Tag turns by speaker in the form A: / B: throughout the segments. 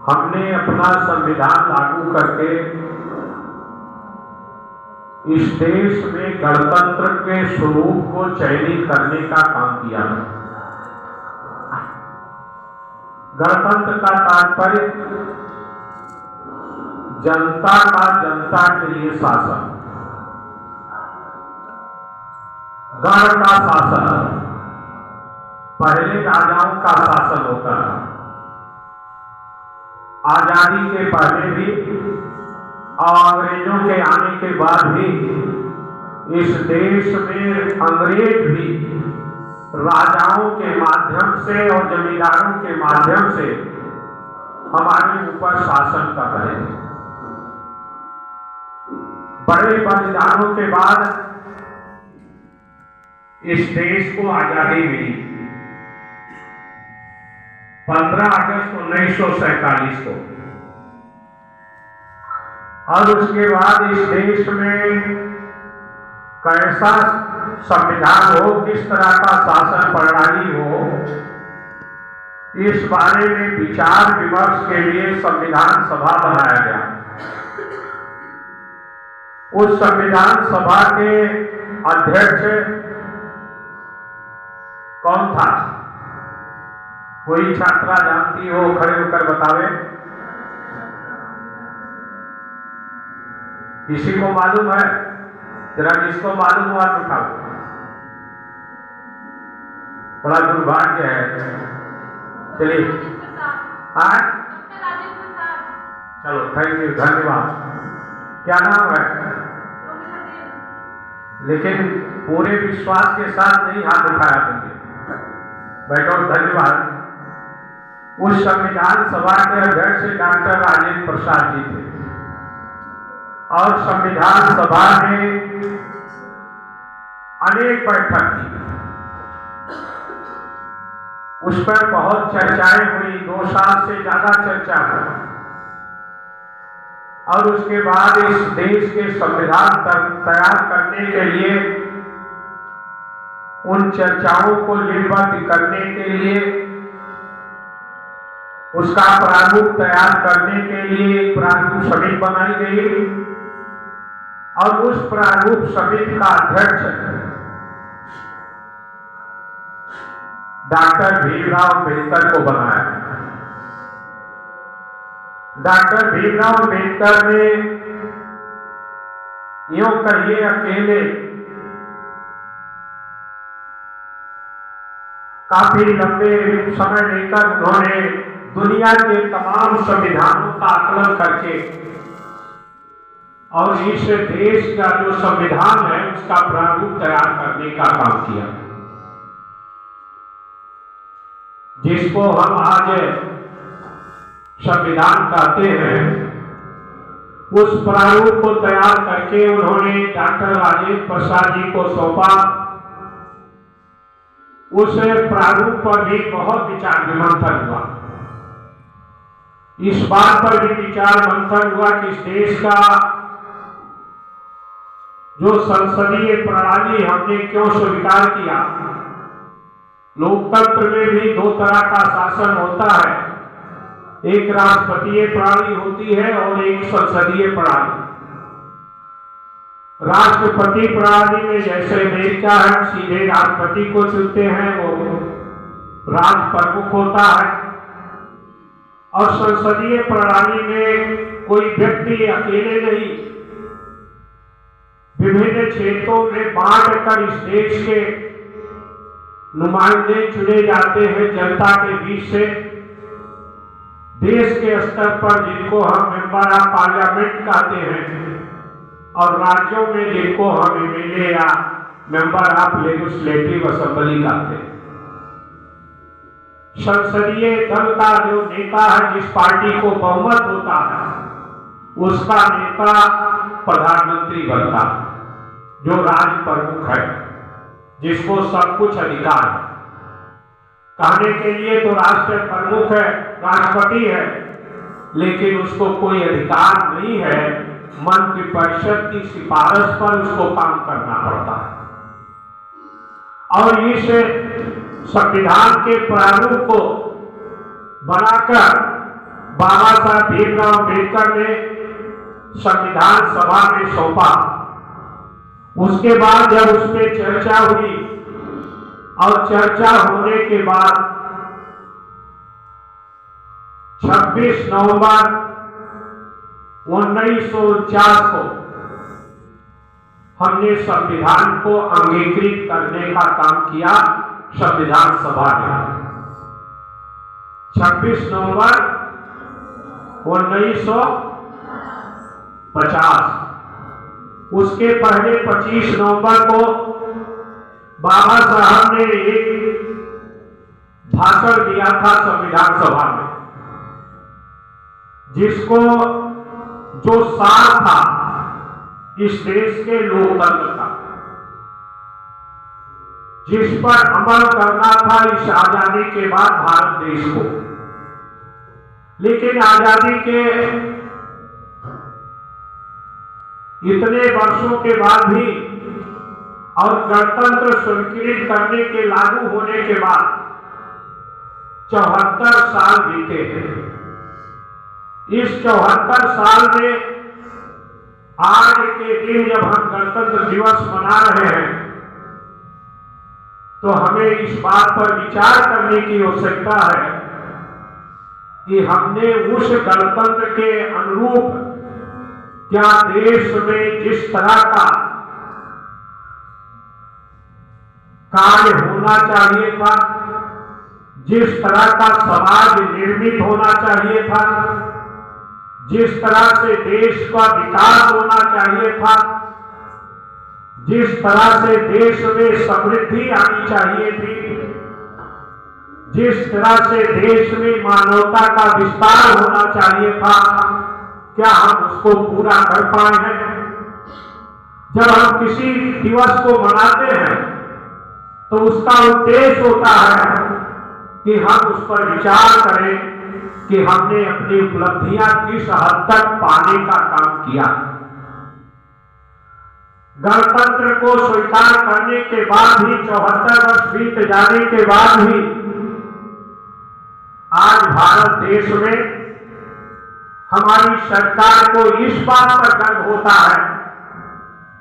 A: हमने अपना संविधान लागू करके इस देश में गणतंत्र के स्वरूप को चयनित करने का काम किया है। गणतंत्र का तात्पर्य जनता का जनता के लिए शासन, गण का शासन। पहले राजाओं का शासन होता था। आजादी के पहले भी और अंग्रेजों के आने के बाद भी इस देश में अंग्रेज भी राजाओं के माध्यम से और जमींदारों के माध्यम से हमारे ऊपर शासन कर रहे थे। बड़े बलिदानों के बाद इस देश को आजादी मिली 15 अगस्त 1947 को। और उसके बाद इस देश में कैसा संविधान हो, किस तरह का शासन प्रणाली हो, इस बारे में विचार विमर्श के लिए संविधान सभा बनाया गया। उस संविधान सभा के अध्यक्ष कौन था? कोई छात्रा जानती हो, खड़े होकर बतावे। किसी को मालूम है? जरा जिसको मालूम हुआ तो उठाओ। बड़ा दुर्भाग्य है। चलिए, हाँ, चलो, थैंक यू, धन्यवाद। क्या नाम है? लेकिन पूरे विश्वास के साथ नहीं हाथ उठाया तुमने। बैठो, धन्यवाद। उस संविधान सभा के अध्यक्ष डॉक्टर राजेंद्र प्रसाद जी थे और संविधान सभा ने अनेक बैठक की। उस पर बहुत चर्चाएं हुई, 2 साल से ज्यादा चर्चा हुई। और उसके बाद इस देश के संविधान तैयार करने के लिए, उन चर्चाओं को लिपिबद्ध करने के लिए, उसका प्रारूप तैयार करने के लिए एक प्रारूप समिति बनाई गई और उस प्रारूप समिति का अध्यक्ष डॉक्टर भीमराव अम्बेडकर को बनाया। डॉक्टर भीमराव अम्बेडकर ने यूं कहिए अकेले काफी लंबे समय लेकर उन्होंने दुनिया के तमाम संविधानों का आकलन करके और इस देश का जो संविधान है उसका प्रारूप तैयार करने का काम किया, जिसको हम आज संविधान कहते हैं। उस प्रारूप को तैयार करके उन्होंने डॉक्टर राजेंद्र प्रसाद जी को सौंपा। उस प्रारूप पर भी बहुत विचार विमंथन हुआ। इस बात पर भी विचार मंथन हुआ कि इस देश का जो संसदीय प्रणाली हमने क्यों स्वीकार किया। लोकतंत्र में भी 2 तरह का शासन होता है, एक राष्ट्रपतीय प्रणाली होती है और एक संसदीय प्रणाली। राष्ट्रपति प्रणाली में जैसे अमेरिका है, सीधे राष्ट्रपति को चुनते हैं, वो राष्ट्र प्रमुख होता है। और संसदीय प्रणाली में कोई व्यक्ति अकेले नहीं, विभिन्न क्षेत्रों में बांटकर इस देश के नुमाइंदे चुने जाते हैं जनता के बीच से। देश के स्तर पर जिनको हम मेंबर ऑफ पार्लियामेंट कहते हैं और राज्यों में जिनको हम एमएलए या मेंबर ऑफ लेजिस्लेटिव असेंबली कहते हैं। संसदीय दल का जो नेता है, जिस पार्टी को बहुमत होता है, उसका नेता प्रधानमंत्री बनता है, जो राज्य प्रमुख है, जिसको सब कुछ अधिकार है। कहने के लिए तो राष्ट्र प्रमुख है, राष्ट्रपति है, लेकिन उसको कोई अधिकार नहीं है। मंत्रिपरिषद की सिफारिश पर उसको काम करना पड़ता है। और इस संविधान के प्रारूप को बनाकर बाबा साहब भीमराव अम्बेडकर ने संविधान सभा में सौंपा। उसके बाद जब उस पर चर्चा हुई और चर्चा होने के बाद 26 नवंबर 1949 को हमने संविधान को अंगीकृत करने का काम किया संविधान सभा ने। 26 नवंबर 1950। उसके पहले 25 नवंबर को बाबा साहब ने एक भाषण दिया था संविधान सभा में, जिसको जो सार था इस देश के लोकतंत्र का, जिस पर अमल करना था इस आजादी के बाद भारत देश को। लेकिन आजादी के इतने वर्षों के बाद भी और गणतंत्र स्वीकृत करने के लागू होने के बाद 74 साल बीते हैं। इस 74 साल में आज के दिन जब हम गणतंत्र दिवस मना रहे हैं तो हमें इस बात पर विचार करने की आवश्यकता है कि हमने उस गणतंत्र के अनुरूप क्या देश में जिस तरह का कार्य होना चाहिए था, जिस तरह का समाज निर्मित होना चाहिए था, जिस तरह से देश का विकास होना चाहिए था, जिस तरह से देश में समृद्धि आनी चाहिए थी, जिस तरह से देश में मानवता का विस्तार होना चाहिए था, क्या हम उसको पूरा कर पाए हैं? जब हम किसी दिवस को मनाते हैं तो उसका उद्देश्य होता है कि हम उस पर विचार करें कि हमने अपनी उपलब्धियां किस हद तक पाने का काम किया। गणतंत्र को स्वीकार करने के बाद भी 74 वर्ष बीत जाने के बाद भी आज भारत देश में हमारी सरकार को इस बात पर गर्व होता है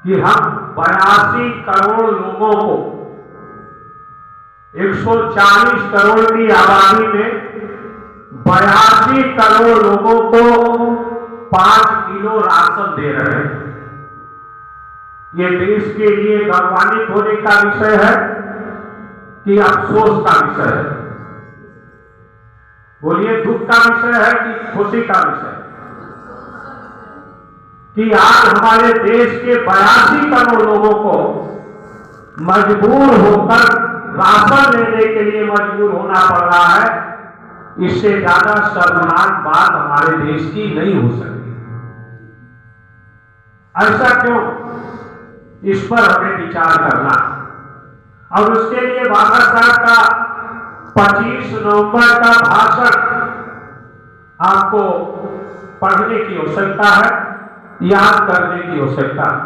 A: कि हम 82 करोड़ लोगों को 140 करोड़ की आबादी में 82 करोड़ लोगों को 5 किलो राशन दे रहे हैं। ये देश के लिए गौरवान्वित होने का विषय है कि अफसोस का विषय है? बोलिए, दुख का विषय है कि खुशी का विषय? कि आज हमारे देश के 82 करोड़ लोगों को मजबूर होकर राशन लेने के लिए मजबूर होना पड़ रहा है। इससे ज्यादा शर्मनाक बात हमारे देश की नहीं हो सकती। ऐसा क्यों? इस पर हमें विचार करना। और उसके लिए बाबा साहब का 25 नवंबर का भाषण आपको पढ़ने की आवश्यकता है, याद करने की आवश्यकता है।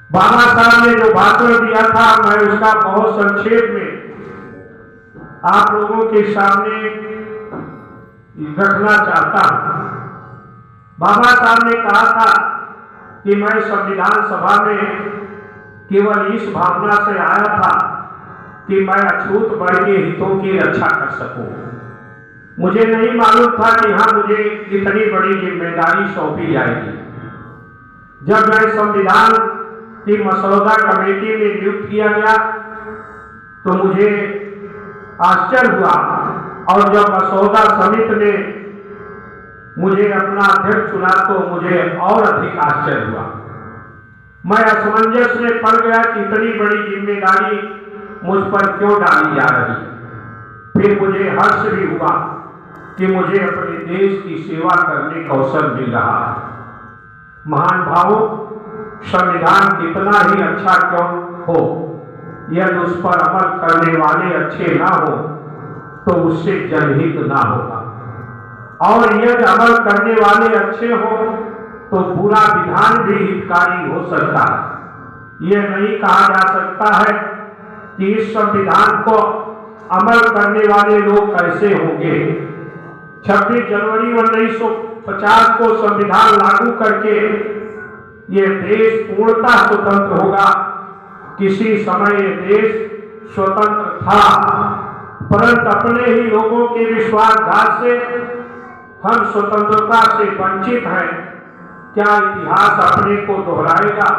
A: बाबा साहब ने जो भाषण दिया था मैं उसका बहुत संक्षेप में आप लोगों के सामने रखना चाहता हूं। बाबा साहब ने कहा था कि मैं संविधान सभा में केवल इस भावना से आया था कि मैं अछूत वर्ग के हितों की रक्षा कर सकूं। मुझे नहीं मालूम था कि हाँ मुझे इतनी बड़ी जिम्मेदारी सौंपी जाएगी। जब मैं संविधान की मसौदा कमेटी में नियुक्त किया गया तो मुझे आश्चर्य हुआ, और जब मसौदा समिति ने मुझे अपना अध्यक्ष चुना तो मुझे और अधिक आश्चर्य हुआ। मैं असमंजस में पड़ गया कि इतनी बड़ी जिम्मेदारी मुझ पर क्यों डाली जा रही। फिर मुझे हर्ष भी हुआ कि मुझे अपने देश की सेवा करने का अवसर मिल रहा है। महान भावों, संविधान कितना ही अच्छा क्यों हो, यदि उस पर अमल करने वाले अच्छे ना हो तो उससे जनहित ना होगा, और यदि अमल करने वाले अच्छे हो तो पूरा विधान भी हितकारी हो सकता है। यह नहीं कहा जा सकता है कि इस संविधान को अमल करने वाले लोग कैसे होंगे, 26 जनवरी 1950 को संविधान लागू करके ये देश पूर्णतः स्वतंत्र होगा। किसी समय ये देश स्वतंत्र था, परंतु अपने ही लोगों के विश्वासघात से हम स्वतंत्रता से वंचित हैं। क्या इतिहास अपने को दोहराएगा?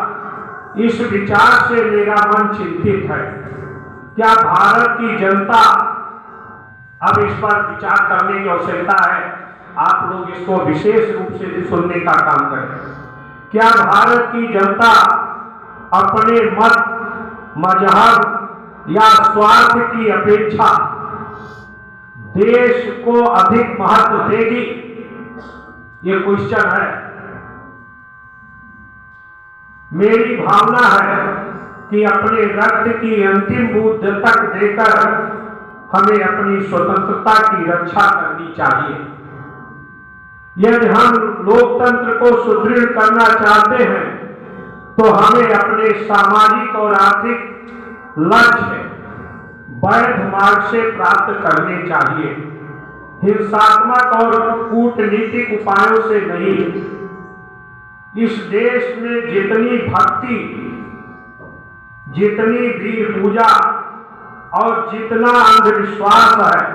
A: इस विचार से मेरा मन चिंतित है। क्या भारत की जनता, अब इस पर विचार करने की आवश्यकता है, आप लोग इसको विशेष रूप से सुनने का काम करें। क्या भारत की जनता अपने मत, मजहब या स्वार्थ की अपेक्षा देश को अधिक महत्व देगी? ये क्वेश्चन है। मेरी भावना है कि अपने रक्त की अंतिम बूंद तक देकर हमें अपनी स्वतंत्रता की रक्षा करनी चाहिए। यदि हम लोकतंत्र को सुदृढ़ करना चाहते हैं तो हमें अपने सामाजिक और आर्थिक लक्ष्य वैध मार्ग से प्राप्त करने चाहिए, हिंसात्मक और कूटनीतिक उपायों से नहीं। इस देश में जितनी भक्ति, जितनी वीर पूजा और जितना अंधविश्वास है,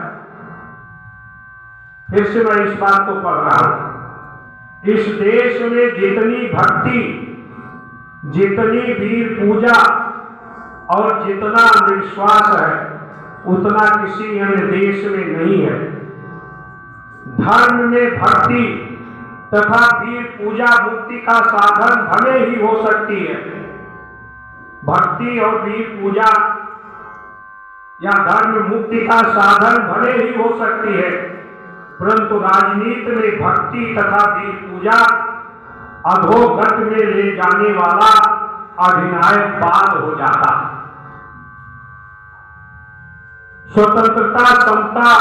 A: फिर से मैं इस बात को पढ़ रहा हूं, इस देश में जितनी भक्ति, जितनी वीर पूजा और जितना अंधविश्वास है, उतना किसी अन्य देश में नहीं है। धर्म में भक्ति तथा वीर पूजा मुक्ति का साधन भले ही हो सकती है। भक्ति और वीर पूजा या धर्म मुक्ति का साधन भले ही हो सकती है, परंतु राजनीति में भक्ति तथा वीर पूजा अधोगत में ले जाने वाला अधिनायक वाद हो जाता। स्वतंत्रता, समता,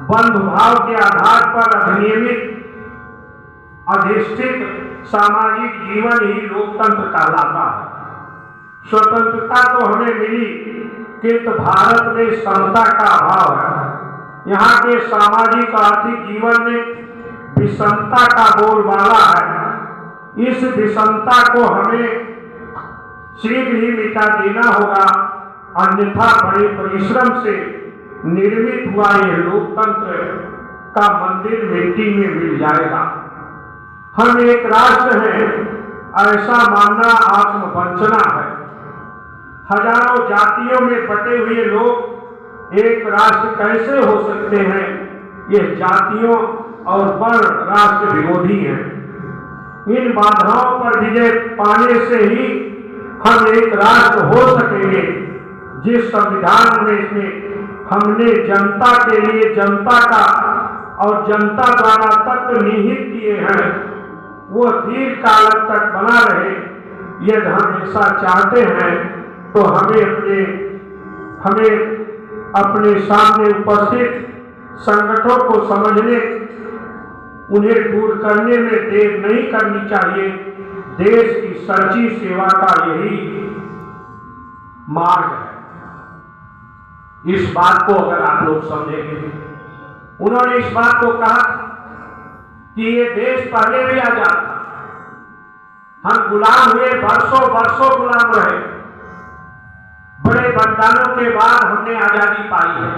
A: बंधुभाव के आधार पर अधिनियमित अधिष्ठित सामाजिक जीवन ही लोकतंत्र कहलाता है। स्वतंत्रता तो हमें मिली, किंतु भारत में समता का अभाव है। यहाँ के सामाजिक आर्थिक जीवन में विषमता का बोलबाला है। इस विषमता को हमें शीघ्र ही मिटा देना होगा, अन्यथा बड़े परिश्रम से निर्मित हुआ यह लोकतंत्र का मंदिर मिट्टी में मिल जाएगा। हम एक राष्ट्र हैं, ऐसा मानना आत्मवंचना है। हजारों जातियों में बटे हुए लोग एक राष्ट्र कैसे हो सकते हैं? ये जातियों और वर्ण राष्ट्र विरोधी हैं। इन बाधाओं पर विजय पाने से ही हम एक राष्ट्र हो सकेंगे। जिस संविधान में हमने जनता के लिए जनता का और जनता द्वारा तत्व निहित किए हैं, वो दीर्घकाल तक बना रहे। यदि हम ऐसा चाहते हैं तो हमें अपने सामने उपस्थित संकटों को समझने, उन्हें दूर करने में देर नहीं करनी चाहिए। देश की सच्ची सेवा का यही मार्ग है। इस बात को अगर आप लोग समझेंगे, उन्होंने इस बात को कहा कि ये देश पहले भी आजाद था, हम गुलाम हुए, वर्षों वर्षों गुलाम रहे, बड़े बलिदानों के बाद हमने आजादी पाई है।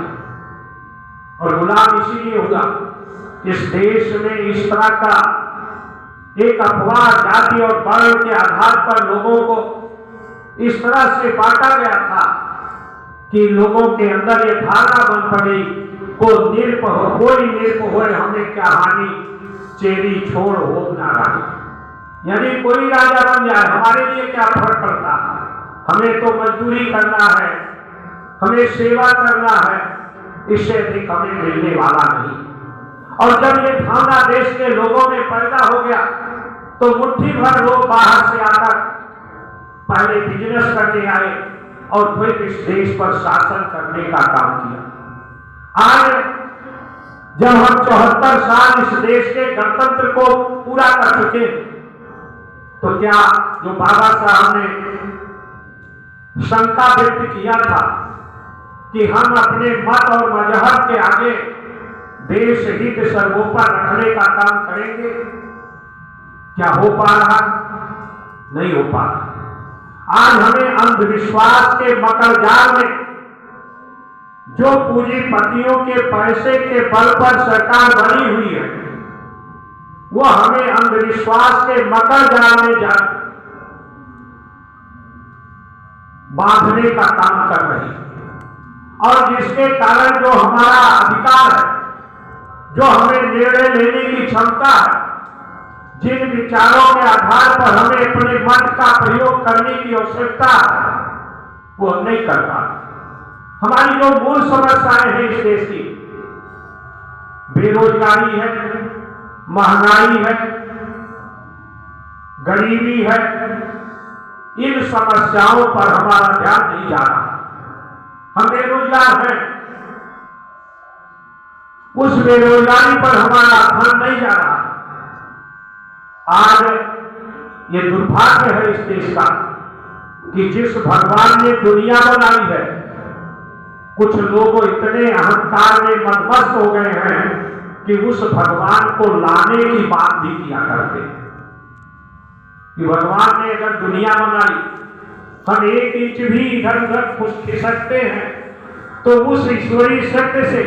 A: और गुलाम इसीलिए हुआ, इस देश में इस तरह का एक अफवाह जाति और वर्ण के आधार पर लोगों को इस तरह से बांटा गया था कि लोगों के अंदर ये धारणा बन पड़ी, कोई निरप हो हमें क्या हानि, चेरी छोड़ हो ना रही। यानी कोई राजा बन जाए, हमारे लिए क्या फर्क पड़ता, हमें तो मजदूरी करना है, हमें सेवा करना है, इससे अधिक हमें मिलने वाला नहीं। और जब ये भावना देश के लोगों में पैदा हो गया तो मुट्ठी भर लोग बाहर से आकर पहले बिजनेस करने आए और फिर इस देश पर शासन करने का काम किया। आज जब हम 74 साल इस देश के गणतंत्र को पूरा कर चुके, तो क्या जो बाबा साहब ने शंका व्यक्त किया था कि हम अपने मत और मजहब के आगे देश हित सर्वोपरि रखने का काम करेंगे। क्या हो पा रहा? नहीं हो पा रहा। आज हमें अंधविश्वास के मकर जाल में जो पूंजीपतियों के पैसे के बल पर सरकार बनी हुई है, वो हमें अंधविश्वास के मकर जाल में बांधने का काम कर रही है। और जिसके कारण जो हमारा अधिकार है, जो हमें निर्णय लेने की क्षमता है, जिन विचारों के आधार पर हमें अपने मन का प्रयोग करने की आवश्यकता है, वो हम नहीं कर पा। हमारी जो मूल समस्याएं हैं इस देश की, बेरोजगारी है, महंगाई है, गरीबी है, इन समस्याओं पर हमारा ध्यान नहीं जा रहा। हम बेरोजगार हैं, उस बेरोजगारी पर हमारा ध्यान नहीं जा रहा। आज ये दुर्भाग्य है इस देश का कि जिस भगवान ने दुनिया बनाई है, कुछ लोग इतने अहंकार में मदमस्त हो गए हैं कि उस भगवान को लाने की बात भी किया करते हैं कि भगवान ने अगर दुनिया बनाई, हम 1 इंच भी इधर उधर खिसकते हैं तो उस ईश्वरीय सत्य से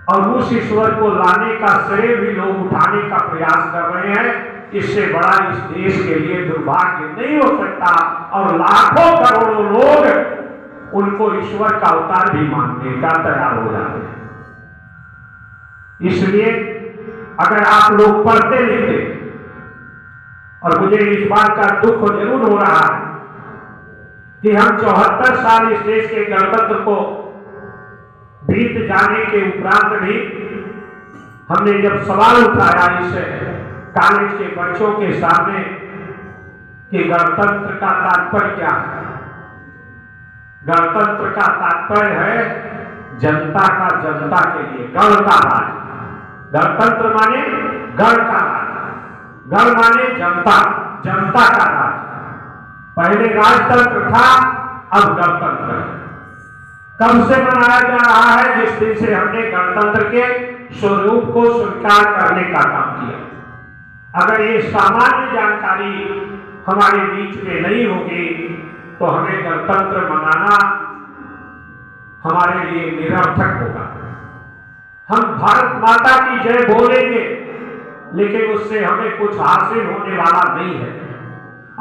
A: और उस ईश्वर को लाने का श्रेय भी लोग उठाने का प्रयास कर रहे हैं। इससे बड़ा इस देश के लिए दुर्भाग्य नहीं हो सकता। और लाखों करोड़ों लोग उनको ईश्वर का अवतार भी मानने का तैयार हो जाते हैं। इसलिए अगर आप लोग पढ़ते लिखते, और मुझे इस बात का दुख जरूर हो रहा है कि हम 74 साल इस देश के गणतंत्र को बीत जाने के उपरांत भी हमने जब सवाल उठाया इस कॉलेज के बच्चों के सामने कि गणतंत्र का तात्पर्य क्या है, गणतंत्र का तात्पर्य है जनता का जनता के लिए, गण का राज। गणतंत्र माने गण का राज, गण माने जनता, जनता का राज। पहले राजतंत्र था, अब गणतंत्र है। कब से मनाया जा रहा है? जिस दिन से हमने गणतंत्र के स्वरूप को स्वीकार करने का काम किया। अगर ये सामान्य जानकारी हमारे बीच में नहीं होगी तो हमें गणतंत्र मनाना हमारे लिए निरर्थक होगा। हम भारत माता की जय बोलेंगे, लेकिन उससे हमें कुछ हासिल होने वाला नहीं है।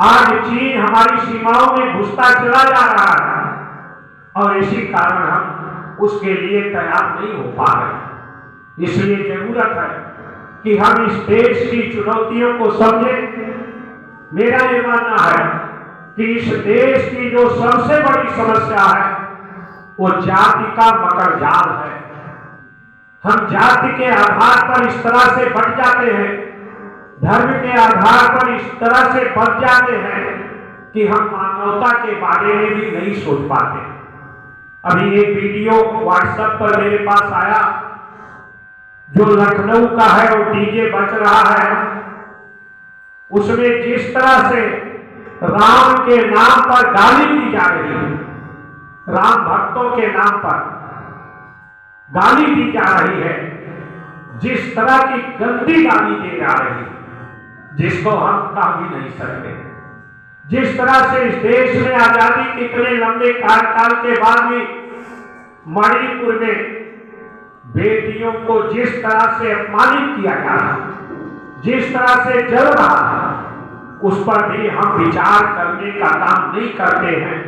A: आज चीन हमारी सीमाओं में घुसता चला जा रहा है और इसी कारण हम उसके लिए तैयार नहीं हो पा रहे। इसलिए जरूरत है कि हम इस देश की चुनौतियों को समझें। मेरा ये मानना है कि इस देश की जो सबसे बड़ी समस्या है वो जाति का मकर जाल है। हम जाति के आधार पर इस तरह से बंट जाते हैं, धर्म के आधार पर इस तरह से बंट जाते हैं कि हम मानवता के बारे में भी नहीं सोच पाते। अभी एक वीडियो व्हाट्सएप पर मेरे पास आया जो लखनऊ का है, वो डीजे बज रहा है। उसमें जिस तरह से राम के नाम पर गाली दी जा रही है, राम भक्तों के नाम पर गाली दी जा रही है, जिस तरह की गंदी गाली दी जा रही है जिसको हम कह भी नहीं सकते। जिस तरह से इस देश में आजादी के इतने लंबे कार्यकाल के बाद भी मणिपुर में बेटियों को जिस तरह से अपमानित किया जा रहा, जिस तरह से जल रहा है, उस पर भी हम विचार करने का काम नहीं करते हैं।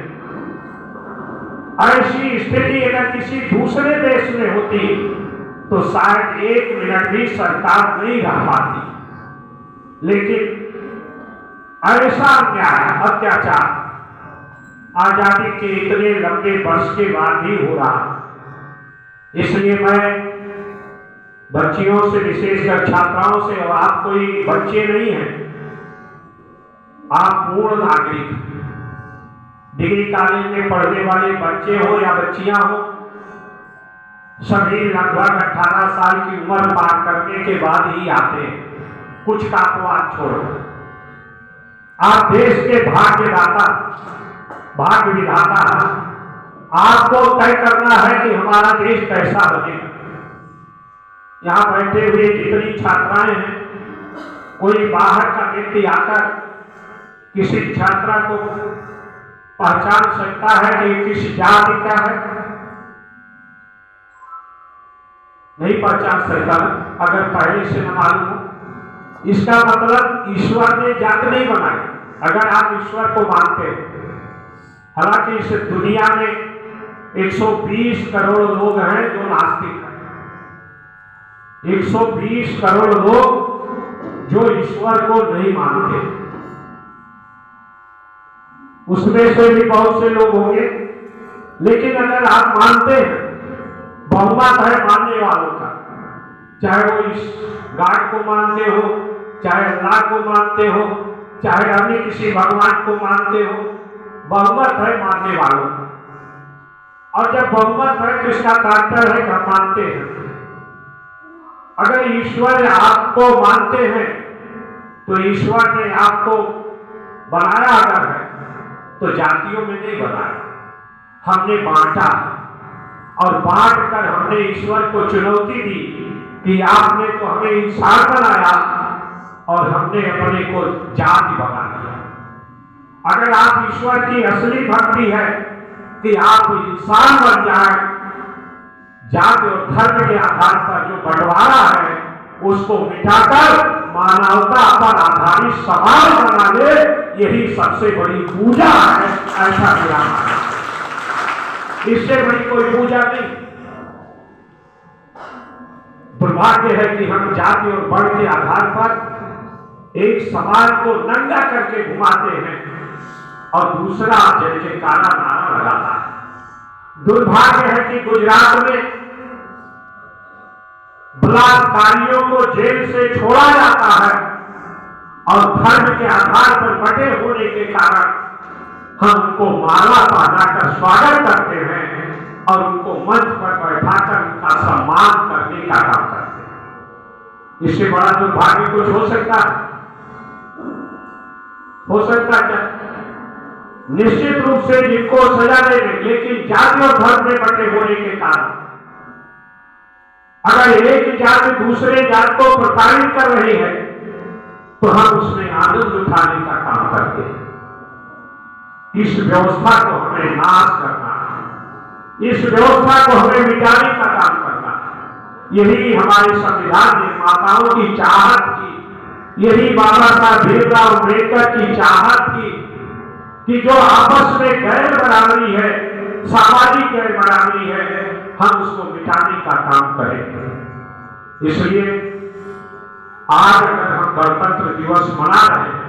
A: ऐसी स्थिति अगर किसी दूसरे देश में होती तो शायद 1 मिनट भी सरकार नहीं रह पाती, लेकिन ऐसा अन्याय, अत्याचार आजादी के इतने लंबे वर्ष के बाद भी हो रहा। इसलिए मैं बच्चियों से, विशेषकर छात्राओं से, और आप कोई बच्चे नहीं हैं, आप पूर्ण नागरिक, डिग्री कॉलेज में पढ़ने वाले बच्चे हो या बच्चियां हो, सभी लगभग 18 साल की उम्र पार करने के बाद ही आते हैं। कुछ का अपवाद छोड़ो। आप देश के भाग्यदाता, भाग्य विधाता, आपको तय करना है कि हमारा देश कैसा बनेगा। यहाँ बैठे हुए जितनी छात्राएं हैं, कोई बाहर का व्यक्ति आकर किसी छात्रा को पहचान सकता है कि किस जाति का है? नहीं पहचान सकता, अगर पहले से न मालूम हो। इसका मतलब ईश्वर ने जात नहीं बनाई। अगर आप ईश्वर को मानते हो, हालांकि इस दुनिया में 120 करोड़ लोग हैं जो नास्तिक हैं, 120 करोड़ लोग जो ईश्वर को नहीं मानते, उसमें से भी बहुत से लोग होंगे। लेकिन अगर आप मानते हैं, बहुमत है मानने वालों का, चाहे वो इस गॉड को मानते हो, चाहे अल्लाह को मानते हो, चाहे अन्य किसी भगवान को मानते हो, बहुमत है मानने वालों का। और जब बहुमत है तो इसका तात्पर्य है कि हम मानते हैं। अगर ईश्वर आपको मानते हैं तो ईश्वर ने आपको बनाया अगर है तो जातियों में नहीं बनाया, हमने बांटा और बांट कर हमने ईश्वर को चुनौती दी कि आपने तो हमें इंसान बनाया और हमने अपने को जाति बना दिया। अगर आप ईश्वर की असली भक्ति है कि आप इंसान बन जाए, जाति और धर्म के आधार पर जो बंटवारा है उसको मिटाकर मानवता पर आधारित समाज बना ले, यही सबसे बड़ी पूजा है, ऐसा मेरा मानना है। इससे बड़ी कोई पूजा नहीं। दुर्भाग्य है कि हम जाति और वर्ण के आधार पर एक समाज को नंगा करके घुमाते हैं और दूसरा जय जयकारा नारा लगाता है। दुर्भाग्य है कि गुजरात में बलात्कारियों को जेल से छोड़ा जाता है और धर्म के आधार पर बटे होने के कारण हम उनको माला पहनाकर स्वागत करते हैं और उनको मंच पर बैठाकर उनका सम्मान करने का काम करते हैं। इससे बड़ा दुर्भाग्य कुछ हो सकता है? हो सकता क्या? निश्चित रूप से जिनको सजा देंगे, लेकिन जाति और धर्म में बटे होने के कारण अगर एक जाति दूसरे जात को प्रताड़ित कर रही है तो हम उसमें आनंद उठाने का काम करते हैं। इस व्यवस्था को हमें नाश करना है, इस व्यवस्था को हमें मिटाने का काम करना है। यही हमारे संविधान निर्माताओं की चाहत थी, यही बाबा साहब भीमराव अम्बेडकर की चाहत थी कि जो आपस में गैर बराबरी है, सामाजिक गैर बराबरी है, हम उसको मिटाने का काम करें। इसलिए आज अगर हम गणतंत्र दिवस मना रहे हैं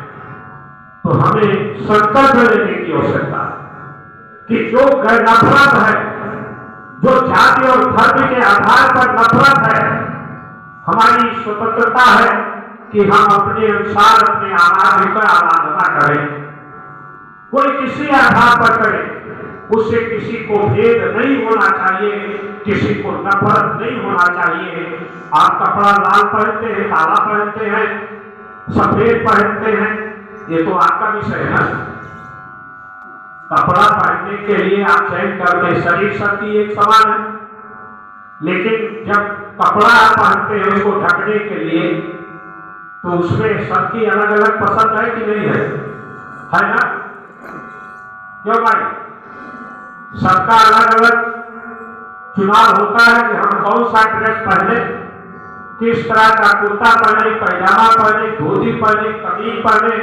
A: तो हमें संकल्प लेने की आवश्यकता है कि जो नफरत है, जो जाति और धर्म के आधार पर नफरत है, हमारी स्वतंत्रता है कि हम अपने अनुसार अपने आराधना करें। कोई किसी आधार पर करे, उससे किसी को भेद नहीं होना चाहिए, किसी को नफरत नहीं होना चाहिए। आप कपड़ा लाल पहनते हैं, काला पहनते हैं, सफेद पहनते हैं, ये तो आपका विषय है। कपड़ा पहनने के लिए आप चयन करते, शरीर सबकी एक समान है, लेकिन जब कपड़ा आप पहनते हैं उसको ढकने के लिए तो उसमें सबकी अलग अलग पसंद है कि नहीं है ना? क्यों भाई? सबका अलग अलग चुनाव होता है कि हम कौन सा ड्रेस पहने, किस तरह का कुर्ता पहने, पैजामा पहने, धोती पहने, कमीज पहने,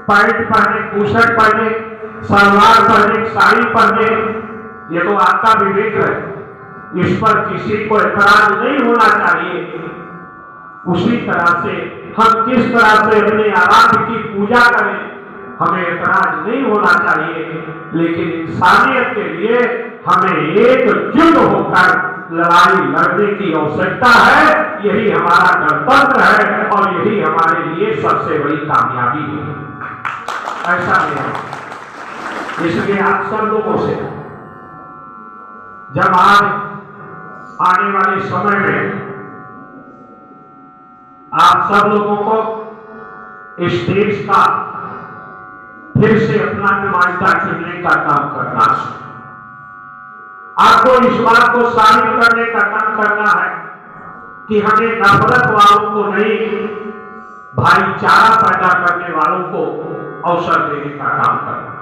A: पैंट पहने, टी-शर्ट पहने, सलवार पहने, साड़ी पहने। ये तो आपका विवेक है, इस पर किसी को एतराज नहीं होना चाहिए। उसी तरह से हम किस तरह से अपने आराध्य की पूजा करें, हमें एतराज नहीं होना चाहिए, लेकिन इंसानियत के लिए हमें एकजुट होकर लड़ाई लड़ने की आवश्यकता है। यही हमारा गणतंत्र है और यही हमारे लिए सबसे बड़ी कामयाबी है, ऐसा नहीं है। इसलिए आप सब लोगों से जब आज आने वाले समय में आप सब लोगों को इस देश का फिर से अपना नुमाइंदा चुनने का काम करना है, आपको इस बात को साबित करने का काम करना है कि हमें नफरत वालों को नहीं, भाईचारा पैदा करने वालों को अवसर देने का काम करना।